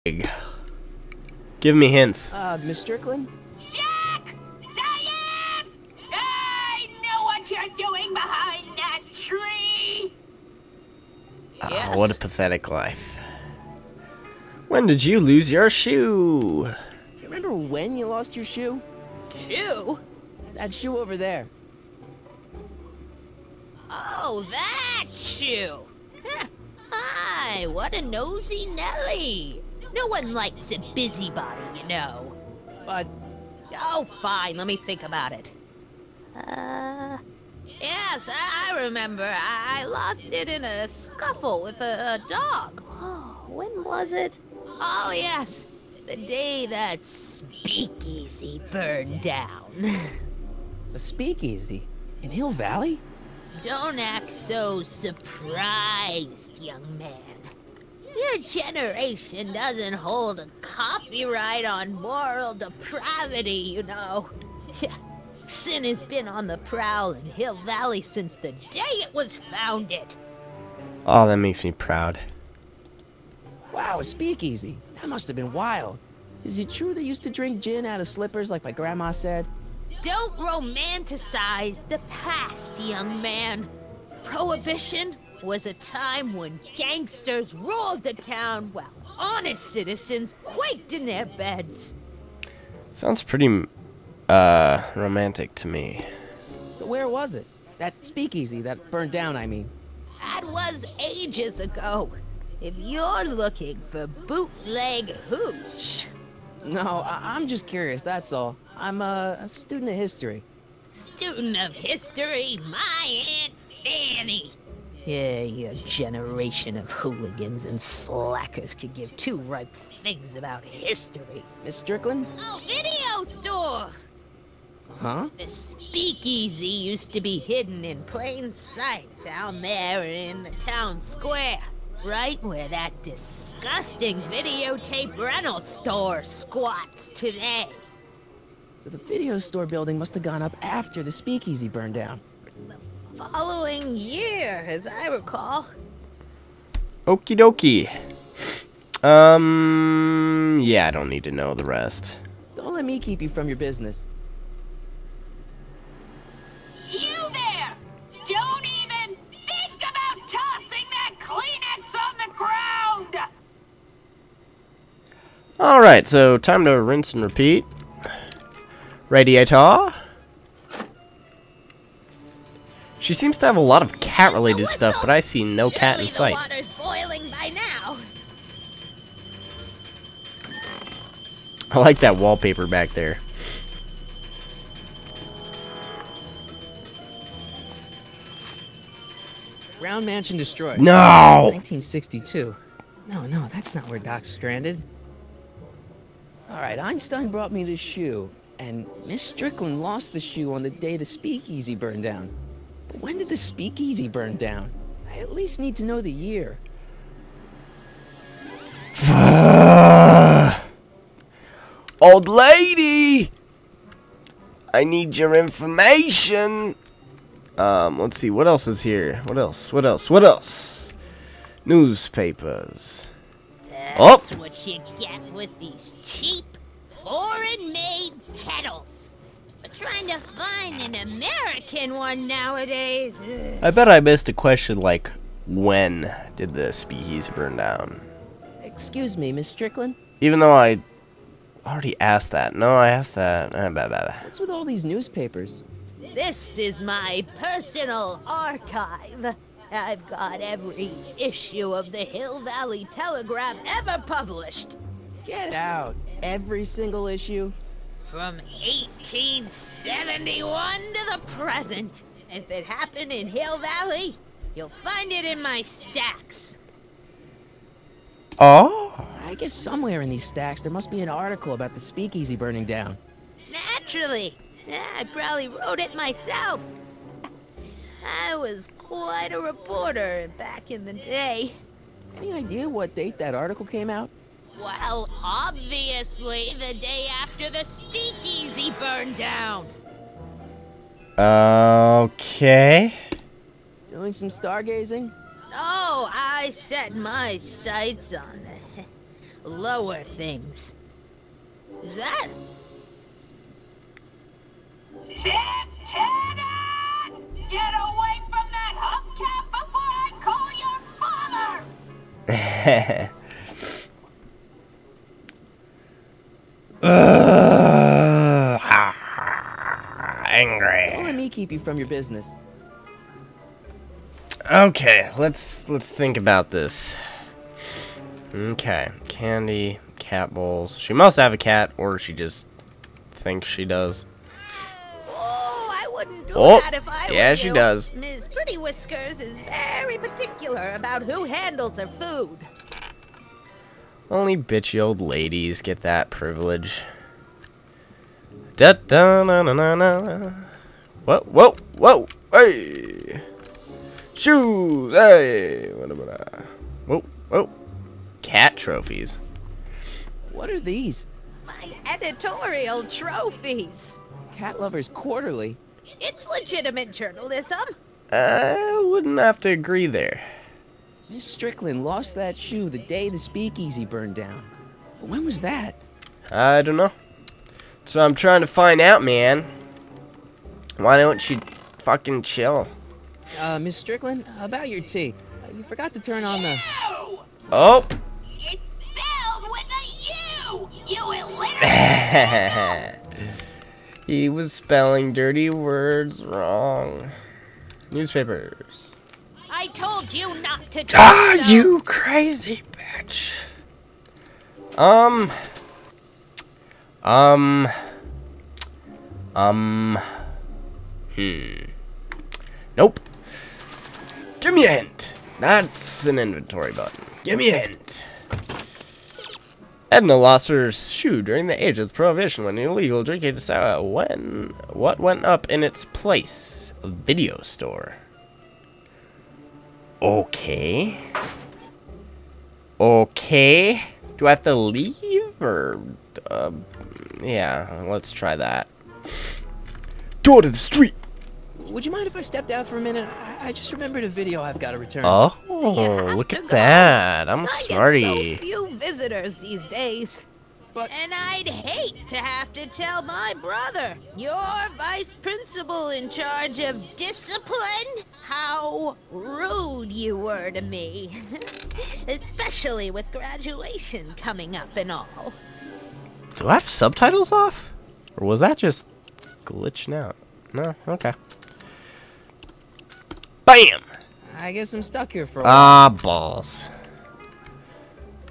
Give me hints. Miss Strickland? Jack! Diane! I know what you're doing behind that tree! Oh, what a pathetic life. When did you lose your shoe? Do you remember when you lost your shoe? Shoe? That shoe over there. Oh, that shoe! Huh. Hi, what a nosy Nelly! No one likes a busybody, you know. But Oh, fine, let me think about it. Yes, I remember. I lost it in a scuffle with a dog. Oh, when was it? Oh, yes, the day that speakeasy burned down. a speakeasy in Hill Valley? Don't act so surprised, young man. Your generation doesn't hold a copyright on moral depravity, you know. Sin has been on the prowl in Hill Valley since the day it was founded. Oh, that makes me proud. Wow, a speakeasy. That must have been wild. Is it true they used to drink gin out of slippers like my grandma said? Don't romanticize the past, young man. Prohibition was a time when gangsters ruled the town while honest citizens quaked in their beds. Sounds pretty, romantic to me. So where was it? That speakeasy that burned down, I mean. That was ages ago. If you're looking for bootleg hooch. No, I'm just curious, that's all. I'm a student of history. Student of history, my Aunt Fanny. Yeah, your generation of hooligans and slackers could give two ripe figs about history. Miss Strickland? Oh, video store! Huh? The speakeasy used to be hidden in plain sight down there in the town square. Right where that disgusting videotape rental store squats today. So the video store building must have gone up after the speakeasy burned down. The following year, as I recall. Okie dokie. Yeah, I don't need to know the rest. Don't let me keep you from your business. You there! Don't even think about tossing that Kleenex on the ground! Alright, so time to rinse and repeat. Radiator. She seems to have a lot of cat-related stuff, but I see no cat in sight. Surely the water's boiling by now. I like that wallpaper back there. Brown Mansion destroyed. No! 1962. No, that's not where Doc's stranded. Alright, Einstein brought me this shoe, and Miss Strickland lost the shoe on the day the speakeasy burned down. But when did the speakeasy burn down? I at least need to know the year. Old lady! I need your information. Let's see, what else is here? What else? Newspapers. That's what you get with these cheap, foreign-made kettles. But trying to find an American one nowadays. I bet I missed a question like, when did the speakeasy burn down? Excuse me, Miss Strickland? Even though I already asked that. No, I asked that. What's with all these newspapers? This is my personal archive. I've got every issue of the Hill Valley Telegraph ever published. Get out. Every single issue? From 1871 to the present. If it happened in Hill Valley, you'll find it in my stacks. Oh? I guess somewhere in these stacks there must be an article about the speakeasy burning down. Naturally. I probably wrote it myself. I was quite a reporter back in the day. Any idea what date that article came out? Well, obviously the day after the speakeasy burned down. Okay. Doing some stargazing? Oh, I set my sights on lower things. Is that? Cheddar! Get away from that hubcap before I call your father! Angry. Don't let me keep you from your business. Okay, let's think about this. Okay, candy, cat bowls. She must have a cat, or she just thinks she does. Oh, I wouldn't do Oh, that if I were yeah, you. she does. Ms. Pretty Whiskers is very particular about who handles her food. Only bitchy old ladies get that privilege. Da da na na na na. Whoa, whoa, whoa, hey! Shoes, hey! What about that? Whoa, whoa. Cat trophies. What are these? My editorial trophies. Cat Lovers Quarterly. It's legitimate journalism. I wouldn't have to agree there. Miss Strickland lost that shoe the day the speakeasy burned down. But when was that? I don't know. So I'm trying to find out, man. Why don't you fucking chill? Miss Strickland, about your tea. You forgot to turn on the... Oh! It's spelled with a U! You illiterate! He was spelling dirty words wrong. Newspapers. I told you not to. Ah, you crazy bitch. Nope. Give me a hint. That's an inventory button. Give me a hint. Edna lost her shoe during the age of Prohibition when illegal drinking decided what went up in its place? A video store. Okay. Okay. Do I have to leave or yeah, let's try that. Door to the street. Would you mind if I stepped out for a minute? I just remembered a video I've got to return. Oh, have look to at go. that. I'm a I smarty. get so few visitors these days. But- And I'd hate to have to tell my brother, your vice principal in charge of discipline, how rude you were to me. Especially with graduation coming up and all. Do I have subtitles off? Or was that just glitching out? No? Okay. BAM! I guess I'm stuck here for a while. Ah, balls.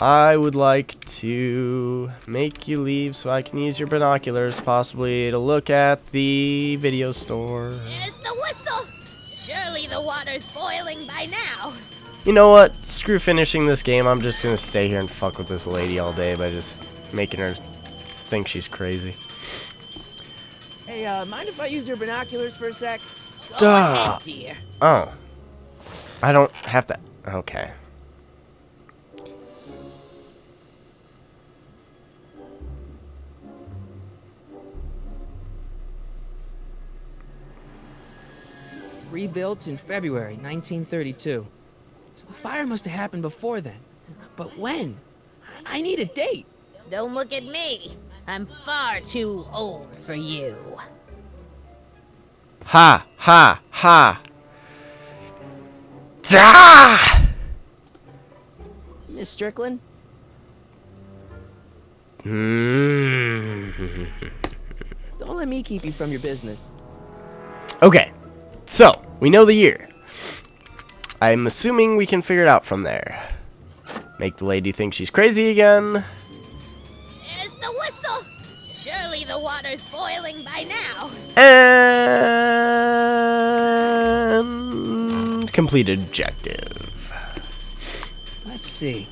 I would like to make you leave so I can use your binoculars, possibly to look at the video store. There's the whistle. Surely the water's boiling by now. You know what? Screw finishing this game. I'm just gonna stay here and fuck with this lady all day by just making her think she's crazy. Hey, mind if I use your binoculars for a sec? Go ahead, dear. Oh. I don't have to... Okay. Rebuilt in February 1932. So the fire must have happened before then. But when? I need a date. Don't look at me. I'm far too old for you. Ha! Ha! Ha! Ah! Miss Strickland? Mm. Don't let me keep you from your business. Okay, so we know the year. I'm assuming we can figure it out from there. Make the lady think she's crazy again. There's the whistle. Surely the water's boiling by now. And completed objective. Let's see.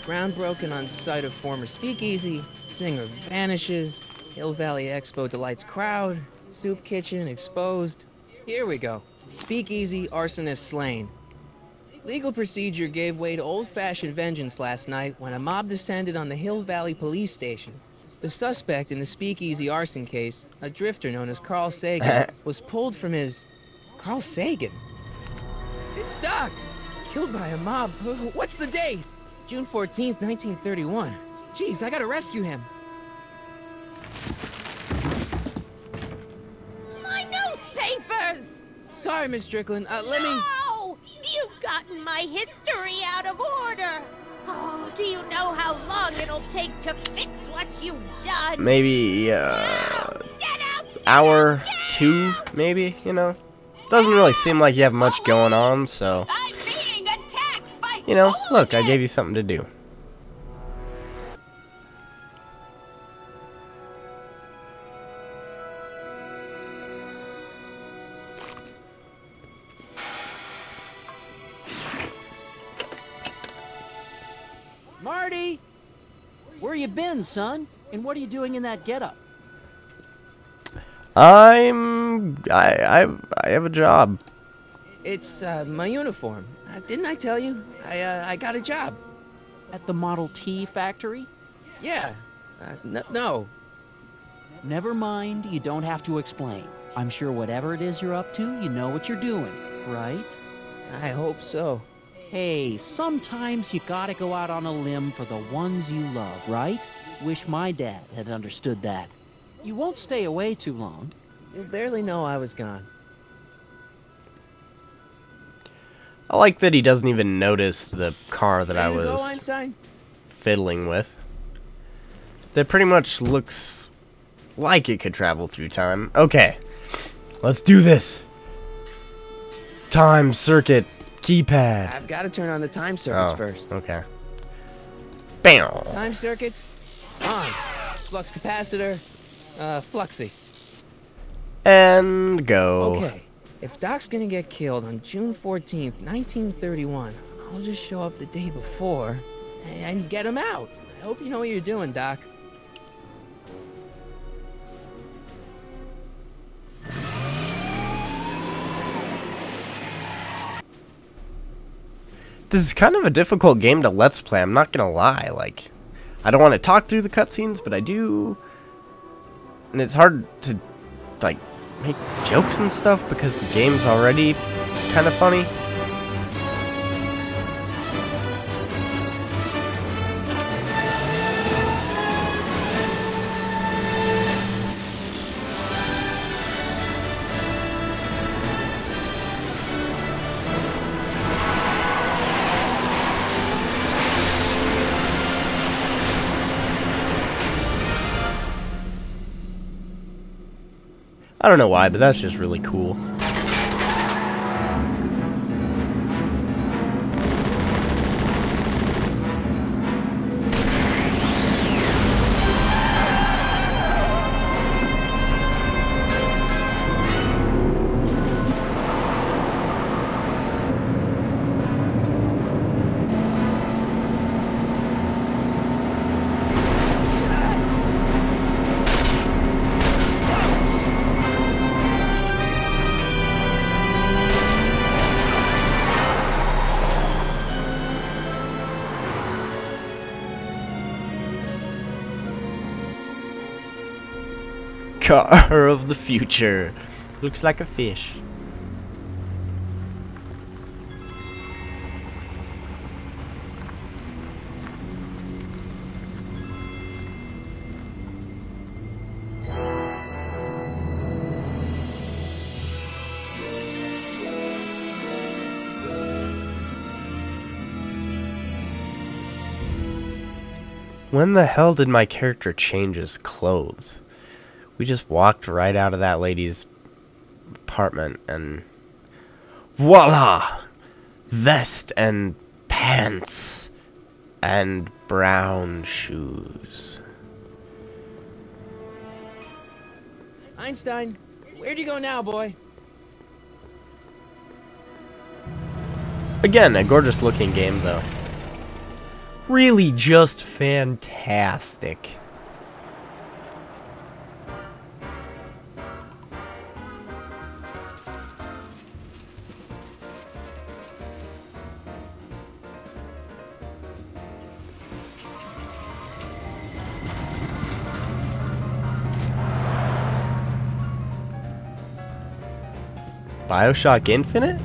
Ground broken on site of former speakeasy. Singer vanishes. Hill Valley Expo delights crowd. Soup kitchen exposed. Here we go. Speakeasy arsonist slain. Legal procedure gave way to old-fashioned vengeance last night when a mob descended on the Hill Valley police station. The suspect in the speakeasy arson case, a drifter known as Carl Sagan, was pulled from his... Carl Sagan? It's Doc! Killed by a mob. What's the date? June 14th, 1931. Jeez, I gotta rescue him. My newspapers! Sorry, Miss Strickland. Let me... No! You've gotten my history out of order! Oh, do you know how long it'll take to fix what you've done? Maybe, Get out! hour, 2, maybe, you know? Doesn't really seem like you have much going on, so... I'm being attacked by You know, look, I gave you something to do. Marty! Where you been, son? And what are you doing in that getup? I have a job. It's, my uniform. Didn't I tell you? I got a job. At the Model T factory? Yeah. No. Never mind, you don't have to explain. I'm sure whatever it is you're up to, you know what you're doing, right? I hope so. Hey, sometimes you gotta go out on a limb for the ones you love, right? Wish my dad had understood that. You won't stay away too long. You barely know I was gone. I like that he doesn't even notice the car that I Ready to go, was Einstein? fiddling with. That pretty much looks like it could travel through time. Okay, let's do this. Time circuit keypad. I've got to turn on the time circuits first. Okay. Bam. Time circuits on. Flux capacitor, fluxy. And go. Okay, if Doc's gonna get killed on June 14th, 1931, I'll just show up the day before and get him out. I hope you know what you're doing, Doc. This is kind of a difficult game to let's play, I'm not gonna lie. Like, I don't want to talk through the cutscenes, but I do. And it's hard to, like, make jokes and stuff because the game's already kind of funny. I don't know why, but that's just really cool. Car of the future. Looks like a fish. When the hell did my character change his clothes? We just walked right out of that lady's apartment and voila! Vest and pants and brown shoes. Einstein, where'd you go now, boy? Again, a gorgeous looking game though. Really just fantastic. BioShock Infinite?